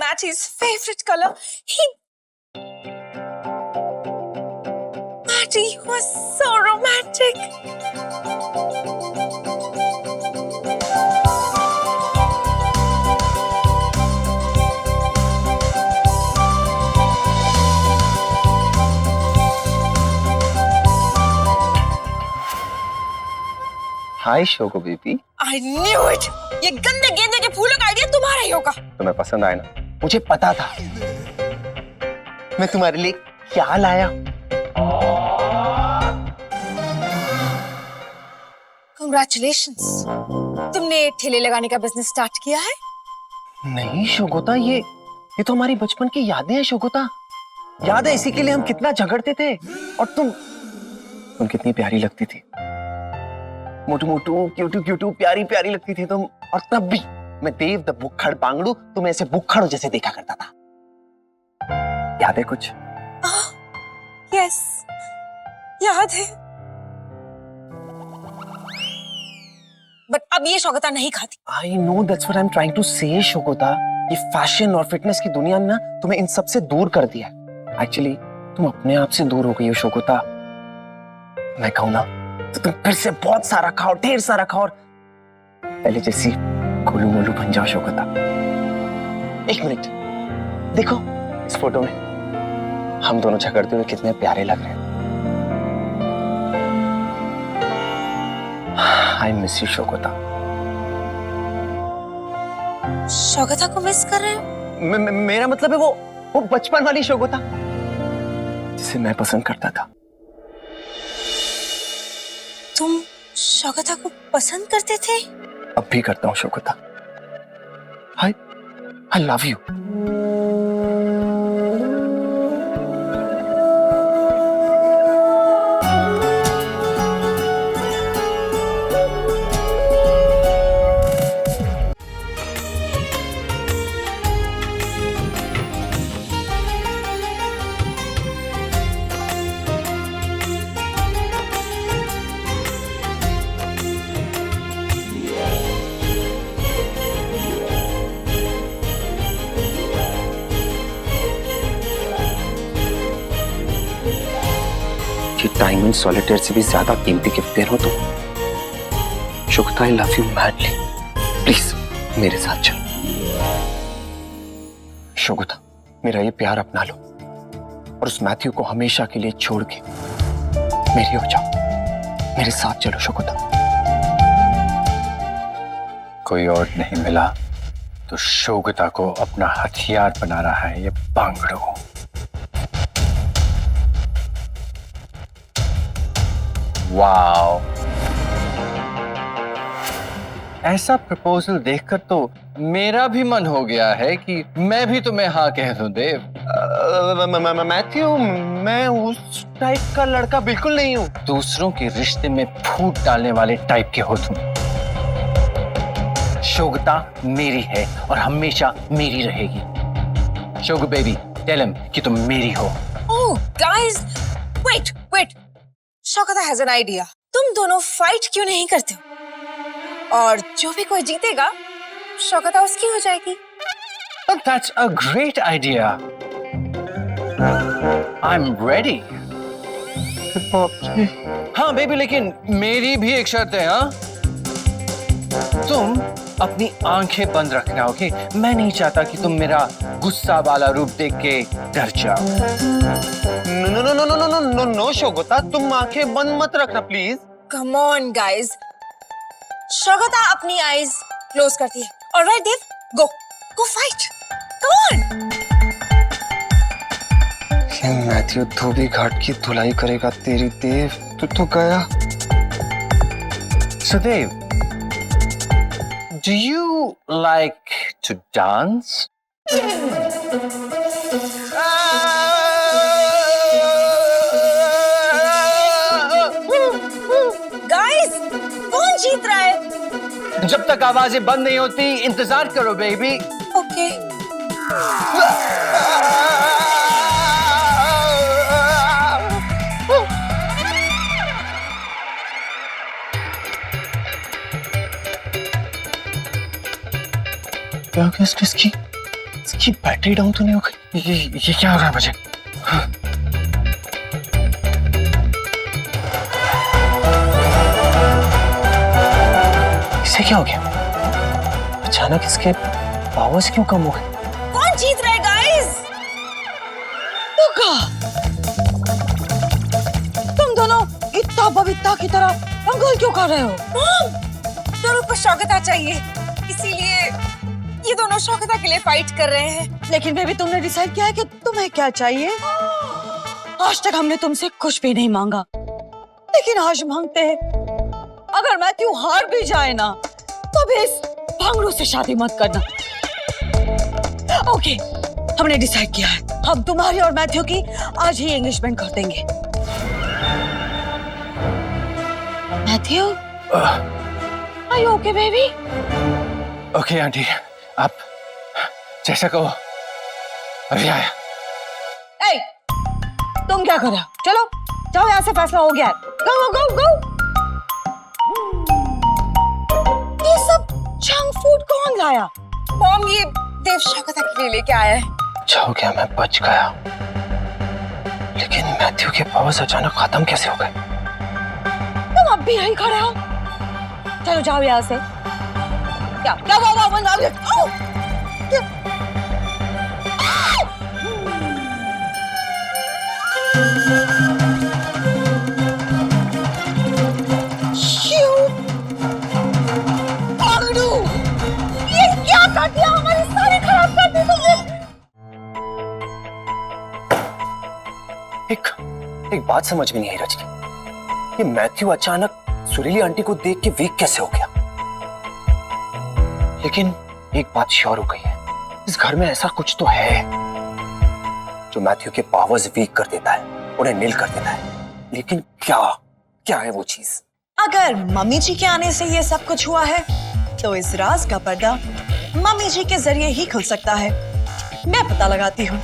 Matty's favorite color. Matty was so romantic. हाय शोको baby. I knew it. ये गंदे गेंदे के फूलों का आइडिया तुम्हारा ही होगा। तुम्हें पसंद आया ना? मुझे पता था। मैं तुम्हारे लिए क्या लाया? Congratulations. तुमने ठेले लगाने का बिजनेस स्टार्ट किया है? नहीं शोकोता, ये तो हमारी बचपन की यादें हैं शोकोता। याद है इसी के लिए हम कितना झगड़ते थे। और तुम कितनी प्यारी लगती थी। मोटू मोटू क्यूटू क्यूटू प्यारी प्यारी लगती थी तुम। और तब भी मैं देव द बुक्खड़ पांगड़ू तुम्हें ऐसे बुक्खड़ों जैसे देखा करता था। याद है कुछ? यस, याद है। बट अब ये शौकता नहीं खाती। I know, that's what I am trying to say शोकोता। ये फैशन और फिटनेस की दुनिया ने ना तुम्हें इन सब से दूर कर दिया है। एक्चुअली तुम अपने आप से दूर हो गई हो शोकोता। मैं कहूं ना तो तुम फिर से बहुत सारा खाओ, ढेर सारा खाओ और पहले जैसी गोलू मोलू बन जाओ शोकोता। एक मिनट देखो, इस फोटो में हम दोनों झगड़ते हुए कितने प्यारे लग रहे हैं। I miss you शोकोता। शौकता को मिस कर रहे हो? मेरा मतलब है वो बचपन वाली शोकोता जिसे मैं पसंद करता था। तुम शौकता को पसंद करते थे? अब भी करता हूँ शोकोता। I love you. Diamond solitaire से भी ज्यादा कीमती गिफ्ट दे रहा हूं तुम शोकता। I love you madly. Please मेरे साथ चलो शोकता। मेरा ये प्यार अपना लो और उस मैथ्यू को हमेशा के लिए छोड़ के मेरी हो जाओ। मेरे साथ चलो शोकता। कोई और नहीं मिला तो शोकता को अपना हथियार बना रहा है ये पांगड़ू। वाओ, ऐसा प्रपोजल देखकर तो मेरा भी मन हो गया है कि मैं भी तुम्हें हाँ कह दूं देव। मैथ्यू, मैं उस टाइप का लड़का बिल्कुल नहीं हूँ। दूसरों के रिश्ते में फूट डालने वाले टाइप के हो तुम। शोकता मेरी है और हमेशा मेरी रहेगी। शोगु बेबी, टेल हिम कि तुम मेरी हो। Oh guys, wait. Shaukta has an idea. तुम दोनों फाइट क्यों नहीं करते हो? और जो भी कोई जीतेगा शौकता उसकी हो जाएगी। That's a great idea. I'm ready. हाँ बेबी, लेकिन मेरी भी एक शर्त है। हाँ, तुम अपनी आंखें बंद रखना, ओके? मैं नहीं चाहता कि तुम मेरा गुस्सा वाला रूप देख के डर जाओ। नो शोकता, तुम आंखें बंद मत रखना please. Come on guys. Shaukta अपनी आईज क्लोज करती है। Alright Dev, go fight. Come on. Matthew धोबी घाट की धुलाई करेगा तेरी देव। तू तो गया। So Dev, do you like to dance? Guys, कौन जीत रहा है? जब तक आवाजें बंद नहीं होती इंतजार करो बेबी। ओके। क्या हो गया इसकी जी बैटरी डाउन तो नहीं हो गई? ये क्या हो रहा है मुझे? इसे क्या हो गया? अचानक इसके पावर्स क्यों कम हो गए? कौन जीत रहा है गाइस? तुम दोनों इतना बबीता की तरह अंगुल क्यों कर रहे हो? दोनों को शौकता चाहिए, इसीलिए ये दोनों शौकता के लिए फाइट कर रहे हैं। लेकिन बेबी तुमने डिसाइड किया है कि तुम्हें क्या चाहिए? आज तक हमने तुमसे कुछ भी नहीं मांगा, लेकिन आज मांगते हैं। अगर मैथ्यू हार भी जाए ना, तो भी इस भांगड़ू से शादी मत करना। ओके, हमने डिसाइड किया है, हम तुम्हारी और मैथ्यू की आज ही एंगेजमेंट कर देंगे। Matthew, are you okay baby? Okay aunty, आप जैसा कहो। अभी आया। ए, तुम क्या कर रहे हो? चलो जाओ, यहाँ से फैसला हो गया है। गो गो गो गो। ये सब जंक फूड कौन लाया? मॉम, ये देव शौकता के लिए लेके आया है। अच्छा हो गया मैं बच गया, लेकिन मैथ्यू के पावर्स अचानक खत्म कैसे हो गए? तुम अब भी यहीं खड़े हो? चलो जाओ यहाँ से। क्या क्या ये क्या कर दिया? हमारी सारी खराब कर दी तुमने। एक बात समझ में नहीं आई रजनी, ये मैथ्यू अचानक सुरीली आंटी को देख के वीक कैसे हो गया? लेकिन एक बात श्योर हो गई है, इस घर में ऐसा कुछ तो है जो मैथ्यू के पावर्स वीक कर देता है, उन्हें नील कर देता है। लेकिन क्या क्या है वो चीज? अगर मम्मी जी के आने से ये सब कुछ हुआ है, तो इस राज का पर्दा मम्मी जी के जरिए ही खुल सकता है। मैं पता लगाती हूँ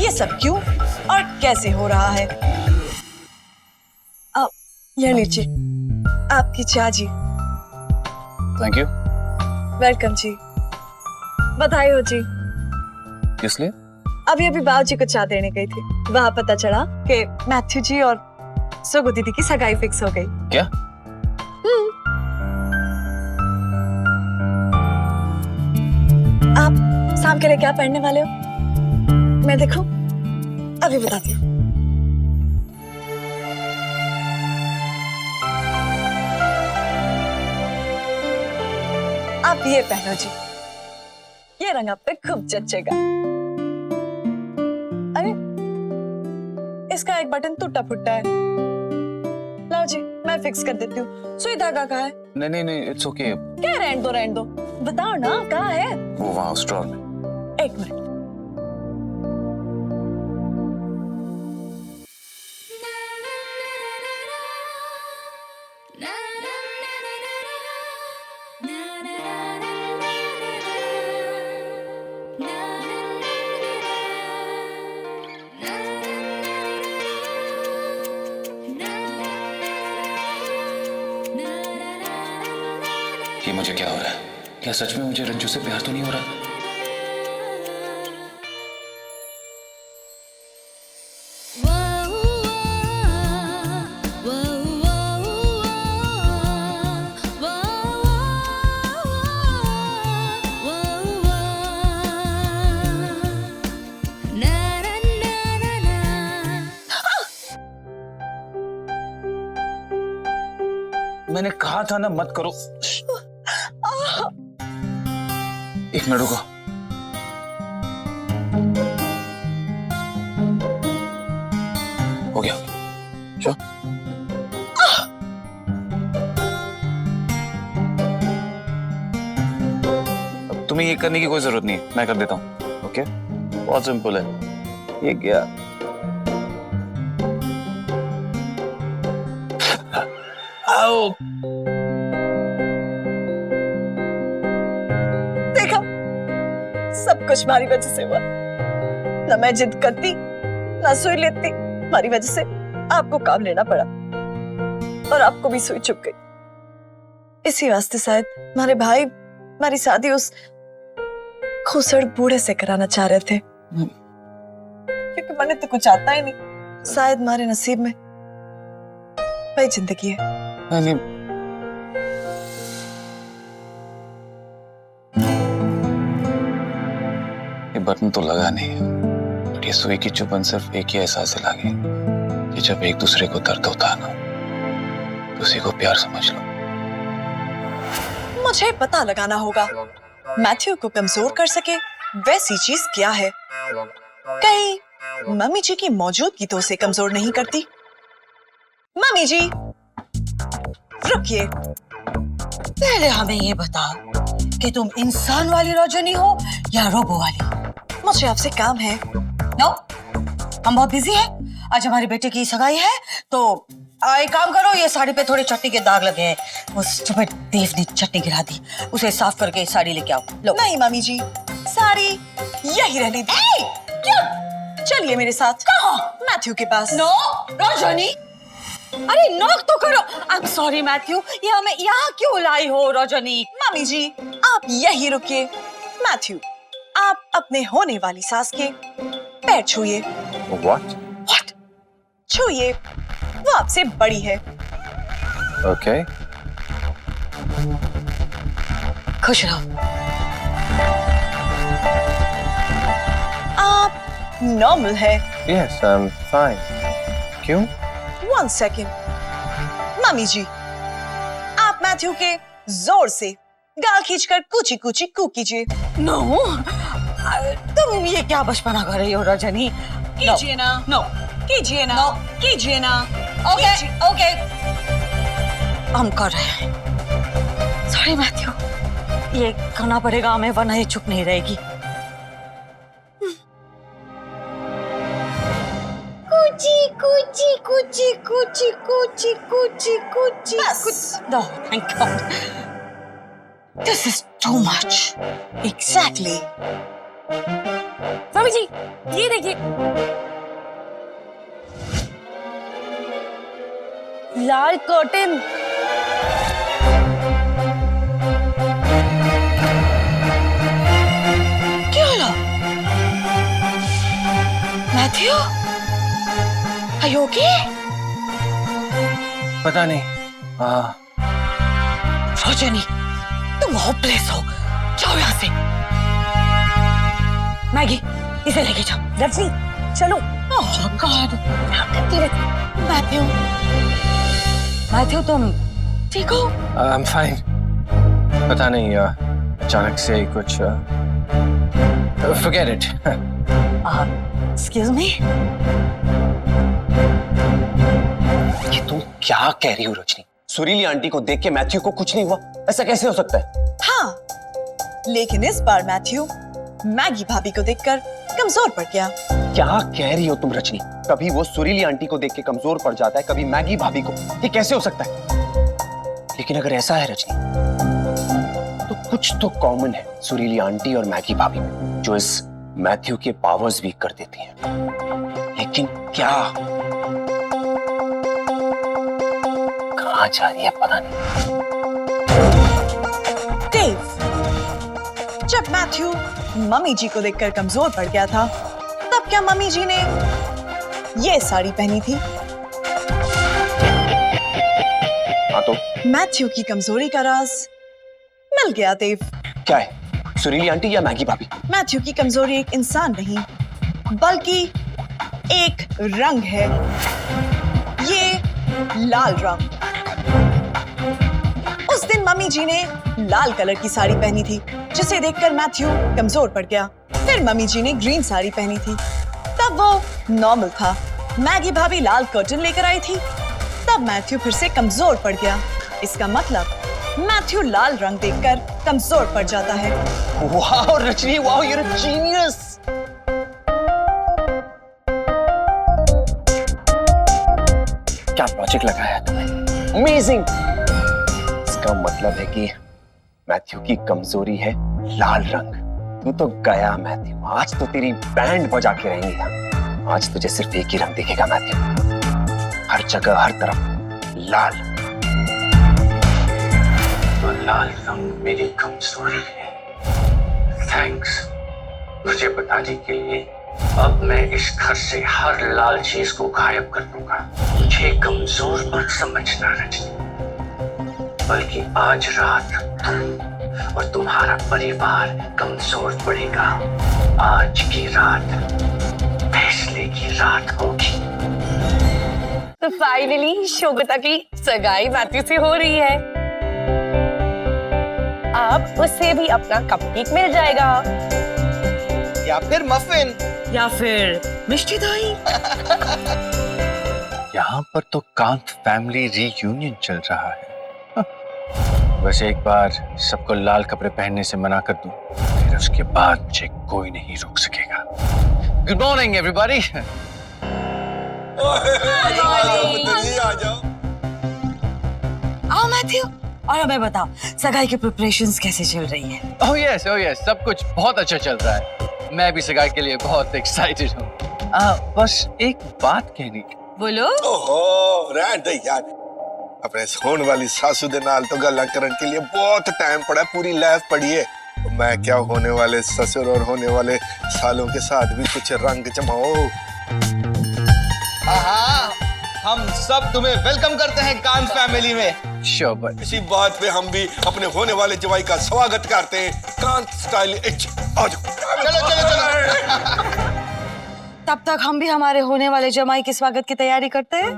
ये सब क्यों और कैसे हो रहा है। अब ये लीजिए आपकी चाय जी। Thank you. वेलकम जी। बधाई हो जी। किस लिए? अभी अभी बाबू जी को चाय देने गई थी, वहां पता चला कि मैथ्यू जी और सुगु दीदी की सगाई फिक्स हो गई। क्या? आप शाम के लिए क्या पहनने वाले हो? मैं देखूं? अभी बताती हूँ। आप ये पहनो जी, ये रंग आप पे खूब जचेगा। अरे इसका एक बटन टूटा फुटा है, लाओ जी मैं फिक्स कर देती हूँ। सुई धागा कहाँ है? नहीं, इट्स ओके। क्या रहने दो, बताओ ना कहाँ है? वो वहाँ स्टोर में। एक मिनट। ये मुझे क्या हो रहा है? क्या सच में मुझे रंजू से प्यार तो नहीं हो रहा? मैंने कहा था ना मत करो। एक मिनट रुको। हो गया चलो। अब तुम्हें ये करने की कोई जरूरत नहीं है, मैं कर देता हूँ। ओके, बहुत सिंपल है। ये क्या? आओ। देखा, सब कुछ हमारी वजह से हुआ। ना मैं जिद करती, ना सुई लेती, हमारी वजह से आपको काम लेना पड़ा और आपको भी सुई चुप गई। इसी वास्ते शायद हमारे भाई हमारी शादी उस खुसड़ बूढ़े से कराना चाह रहे थे, क्योंकि मैंने तो कुछ आता ही नहीं। शायद हमारे नसीब में वही जिंदगी है। नहीं, ये बटन तो लगा नहीं, बट ये सुई की चुभन सिर्फ एक ही एहसास दिलाएगी कि जब एक दूसरे को दर्द होता है ना, तो उसी को प्यार समझ लो। मुझे पता लगाना होगा मैथ्यू को कमजोर कर सके वैसी चीज क्या है। कहीं मम्मी जी की मौजूदगी तो उसे कमजोर नहीं करती। मम्मी जी रुकिए, पहले हमें ये बताओ कि तुम इंसान वाली रजनी हो या रोबो वाली। मुझे आपसे काम है। नो, हम बहुत बिजी हैं। आज हमारे बेटे की सगाई है, तो एक काम करो, ये साड़ी पे थोड़े चट्टी के दाग लगे हैं। वो स्टूपिड देव ने चट्टी गिरा दी, उसे साफ करके साड़ी लेके आओ। लो। नहीं मम्मी जी, साड़ी यही रहने दी। क्यों? चलिए मेरे साथ। कहाँ? मैथ्यू के पास। नो रजनी, अरे नॉक तो करो। आई एम सॉरी मैथ्यू, ये हमें यहाँ क्यों लाई हो रजनी? मम्मी जी आप यही रुकिए। मैथ्यू, आप अपने होने वाली सास के पैर छूइए। What? व्हाट? छूइए, वो आपसे बड़ी है। Okay. खुश रहो। आप नॉर्मल है। Yes, I'm fine. क्यों? 1 सेकेंड। मम्मी जी, आप मैथ्यू के जोर से गाल खींचकर कूची कूची कू कीजिए। नो, तुम ये क्या बचपना कर रही हो रजनी? कीजिए ना। नो, कीजिए ना। कीजिए ना। ओके, ओके, हम कर रहे हैं। सॉरी मैथ्यू, ये करना पड़ेगा हमें, वरना ये चुप नहीं रहेगी। कुची कुची कुची कुची कुची कुची कुची। बस। No, thank God. This is too much. Exactly. Mummy जी ये देखिए, लाल कर्टन। क्या हुआ? Matthew, are you okay? पता नहीं। रजनी, तुम होपलेस हो। जाओ यहाँ से। मैगी, इसे लेके जाओ। रजनी चलो। Oh God! मैथ्यू, मैथ्यू तुम ठीक हो? I'm fine. पता नहीं, अचानक से कुछ forget it. Excuse me? ये तुम क्या कह रही हो रजनी? सुरीली आंटी को देख के मैथ्यू को कुछ नहीं हुआ? ऐसा कैसे हो सकता है? हाँ, लेकिन इस बार मैथ्यू मैगी भाभी को देखकर कमजोर पड़ गया। क्या कह रही हो तुम रजनी? कभी वो सुरीली आंटी को देख के कमजोर पड़ जाता है, कभी मैगी भाभी को। ये कैसे हो सकता है? लेकिन अगर ऐसा है रजनी, तो कुछ तो कॉमन है सुरीली आंटी और मैगी भाभी में, जो इस मैथ्यू के पावर्स वीक कर देती हैं। लेकिन क्या? कहाँ जा रही है पता नहीं। डेव, जब मैथ्यू मम्मी जी को देखकर कमजोर पड़ गया था, तब क्या मम्मी जी ने ये साड़ी पहनी थी? हाँ तो मैथ्यू की कमजोरी का राज मिल गया देव। क्या है? सुरीली आंटी या मैगी भाभी? मैथ्यू की कमजोरी एक इंसान नहीं, बल्कि एक रंग है। ये लाल रंग। उस दिन मम्मी जी ने लाल कलर की साड़ी पहनी थी, जिसे देखकर मैथ्यू कमजोर पड़ गया। फिर मम्मी जी ने ग्रीन साड़ी पहनी थी, तब वो नॉर्मल था। मैगी भाभी लाल कर्टन लेकर आई थी, तब मैथ्यू फिर से कमजोर पड़ गया। इसका मतलब मैथ्यू लाल रंग देखकर कमजोर पड़ जाता है। वाह रजनी, वाह, you're a genius! क्या लॉजिक लगाया तुमने? अमेजिंग! इसका मतलब है कि मैथ्यू की कमजोरी है लाल रंग। तू तो गया मैथ्यू, आज तो तेरी बैंड बजा के रहेंगे हम। आज तुझे सिर्फ एक ही रंग दिखेगा मैथ्यू, हर जगह हर तरफ लाल। तो लाल रंग मेरी कमजोरी है। थैंक्स। तुझे बताने के लिए अब मैं इस घर से हर लाल चीज को गायब कर दूंगा। मुझे कमजोर मत समझना रजनी, बल्कि आज रात तुम और तुम्हारा परिवार कमजोर पड़ेगा। आज की रात फैसले की रात होगी। तो फाइनली शोगता की सगाई मैथ्यू से हो रही है। अब उसे भी अपना कपकेक मिल जाएगा, या फिर मफिन, या फिर मिष्टी दही। यहाँ पर तो कांत फैमिली रीयूनियन चल रहा है। बस एक बार सबको लाल कपड़े पहनने से मना कर दूं, फिर उसके बाद मुझे कोई नहीं रोक सकेगा। Good morning everybody. आओ मैथ्यू, और हमें बताओ सगाई की प्रिपरेशंस कैसे चल रही है? ओह यस, सब कुछ बहुत अच्छा चल रहा है। मैं भी सगाई के लिए बहुत एक्साइटेड हूँ। बस एक बात कहनी थी। बोलो। ओहो रहन दे यार, अपने होने वाली सासू दे नाल तो गल्ला करन के लिए बहुत टाइम पड़ा, पूरी लाइफ पड़ी है। मैं क्या होने वाले ससुर और होने वाले सालों के साथ भी कुछ रंग जमाओ। हम सब तुम्हें वेलकम करते हैं कांत फैमिली में। Sure, but इसी बात पे हम भी अपने होने वाले जवाई का स्वागत करते हैं कांत स्टाइल। आ जाओ चलो। तब तक हम भी हमारे होने वाले जमाई के स्वागत की तैयारी करते हैं।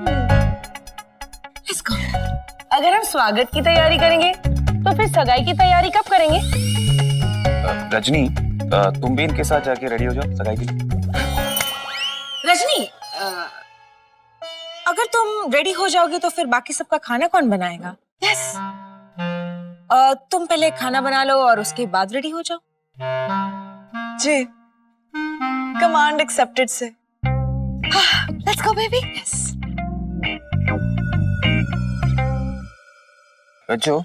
अगर हम स्वागत की तैयारी करेंगे तो फिर सगाई की तैयारी कब करेंगे? रजनी, तुम भी इनके साथ जाके रेडी हो जाओ सगाई के लिए। रजनी, अगर तुम रेडी हो जाओगी तो फिर बाकी सबका खाना कौन बनाएगा? यस। तुम पहले खाना बना लो और उसके बाद रेडी हो जाओ। जी, कमांड एक्सेप्टेड से। Let's go baby. यस। रज्जो,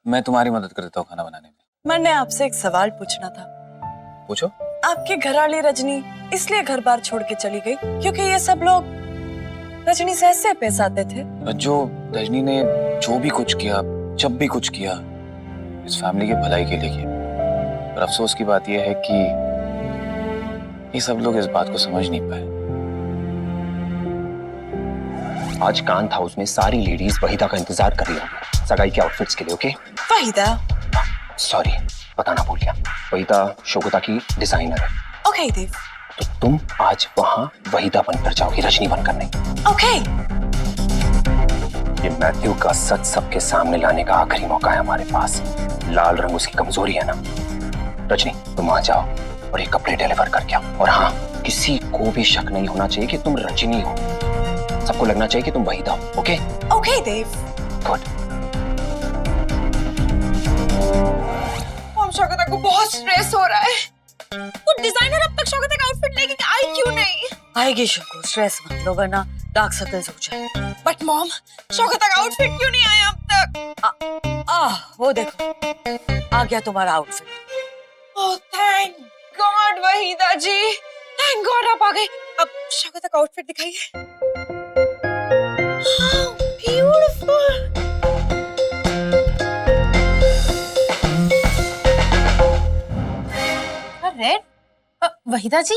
मैं तुम्हारी मदद कर देता हूँ खाना बनाने में। मैंने आपसे एक सवाल पूछना था। पूछो। आपके घरवाली रजनी इसलिए घर बार छोड़ के चली गई क्योंकि ये सब लोग रजनी से ऐसे पेश आते थे। रज्जो, रजनी ने जो भी कुछ किया, जब भी कुछ किया, इस फैमिली की भलाई के लिए किया। पर अफसोस की बात यह है कि ये सब लोग इस बात को समझ नहीं पाए। आज कांत हाउस में सारी लेडीज वहीदा का इंतजार कर रही होंगी सगाई के आउटफिट्स के लिए। ओके वहीदा। सॉरी, बताना भूल गया। वहीदा शोगता की डिजाइनर है। ओके देव। तो तुम आज वहां वहीदा बनकर जाओगी, रजनी बनकर नहीं। ओके। ये मैथ्यू का सच सबके सामने लाने का आखिरी मौका है हमारे पास। लाल रंग उसकी कमजोरी है ना। रजनी, तुम आ जाओ और ये कपड़े डिलीवर करके आओ। और हाँ, किसी को भी शक नहीं होना चाहिए कि तुम रजनी हो। सबको लगना चाहिए कि तुम वहीदा हो। ओके? ओके देव। गुड। शौकता को बहुत स्ट्रेस हो रहा है। वो डिजाइनर अब तक शौकता का आउटफिट लेके आई क्यों नहीं? आएगी शोको, स्ट्रेस मत लो वरना डार्क सर्कल्स हो जाए। बट मॉम, शौकता का आउटफिट क्यों नहीं आया अब तक? वो देखो आ गया तुम्हारा outfit. Oh thank God Waheeda ji, thank God आप आ गए। अब शौकता का आउटफिट दिखाइए। ब्यूटीफुल। रेड? वहीदा जी,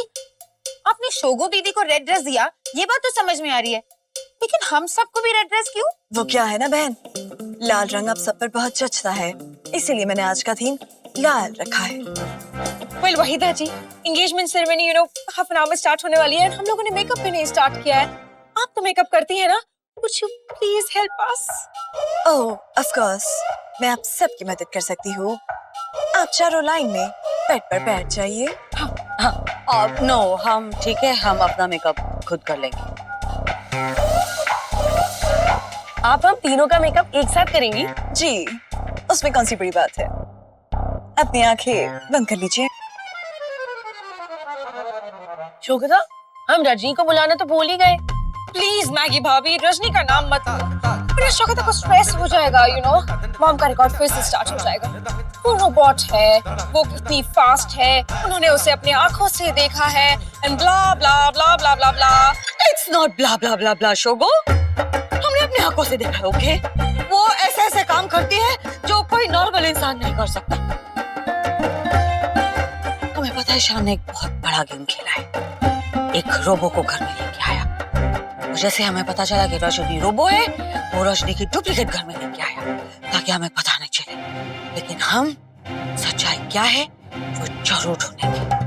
आपने शोगो दीदी को रेड ड्रेस दिया, ये बात तो समझ में आ रही है, लेकिन हम सबको भी रेड ड्रेस क्यों? वो क्या है ना बहन, लाल रंग अब सब पर बहुत जचता है, इसीलिए मैंने आज का थीम लाल रखा है। Well Waheeda ji, engagement ceremony half an hour में स्टार्ट होने वाली है, हम लोगों ने मेकअप भी नहीं स्टार्ट किया है। आप तो मेकअप करती है ना, Would you please help us? Oh, of course, मैं आप सबकी मदद कर सकती हूँ। आप चारों लाइन में बेड पर बैठ जाइए। नो, हम ठीक है, हम अपना मेकअप खुद कर लेंगे। आप हम तीनों का मेकअप एक साथ करेंगी? जी, उसमें कौन सी बड़ी बात है। अपनी आंखें बंद कर लीजिए। शोगता, हम रजनी को बुलाना तो भूल ही गए। प्लीज मैगी भाभी, रजनी का नाम मत लेना। शोगता को स्ट्रेस हो जाएगा, मॉम का रिकॉर्ड फिर से स्टार्ट हो जाएगा। वो रोबोट है, वो कितनी फास्ट है, उन्होंने उसे अपनी आंखों से देखा है, and blah blah blah blah blah blah. It's not blah blah blah blah शोगो, हमने अपनी आंखों से देखा है। ओके, वो ऐसे ऐसे काम करती है जो कोई नॉर्मल इंसान नहीं कर सकता। तुम्हें पता पता है शान ने एक बहुत बड़ा गेम खेला है, एक रोबो को घर में लेके आया। तो जैसे हमें पता चला कि रजनी रोबो है, वो रजनी की डुप्लीकेट घर में लेके आया ताकि हमें पता नहीं चले। लेकिन हम सच्चाई क्या है वो जरूर ढूंढेंगे।